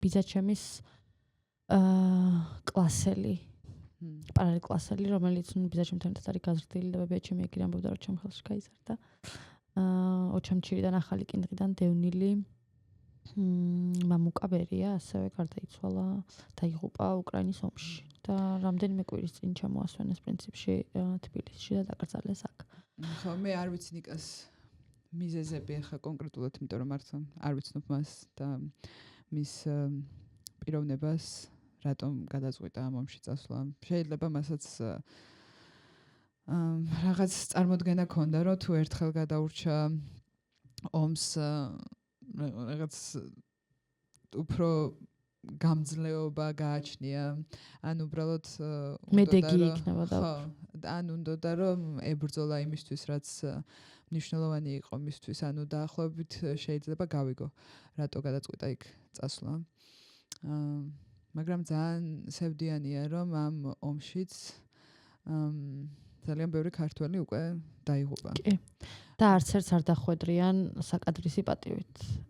ბიძაჩემის კლასელი პარალელ კლასელი, რომელიც ბიძაჩემთან ერთად არის გაზრდილი და ბიძაჩემი ეგ ამბობდა, რომ ჩემ ხელში გაიზარდა. ოჩამჩირიდან ახალი კინდღიდან დევნილი მამუკა ბერია ასევე გარდაიცვალა, დაიღუპა უკრაინის ომში და რამდენიმე კვირის წინ ჩამოასვენეს პრინციპში თბილისში და დაკრძალეს აქ. ხო, მე არ ვიცი ნიკას მიზეზები ახლა კონკრეტულად, იმიტომ რომ მართლა არ ვიცნობ მას და მის პიროვნებას, რატომ გადაწყვიტა ამ ომში წასვლა. შეიძლება მასაც რაღაც წარმოდგენა ქონდა, რომ თუ ერთხელ გადაურჩა ომს რაღაც უფრო გამძლეობა გააჩნია, ან უბრალოდ მედეგი იქნება და ხო, ან უნდა რომ ებრძოლა იმისთვის, რაც მნიშვნელოვანი იყო მისთვის, ანუ დაახლოებით შეიძლება გავიგო, რატო გადაწყვიტა იქ წასვლა. მაგრამ ძალიან სევდიანია, რომ ამ ომშიც ძალიან ბევრი ქართველი უკვე დაიღუპა. კი. და არც ერთს არ დახვედრიან საკადრისი პატივით.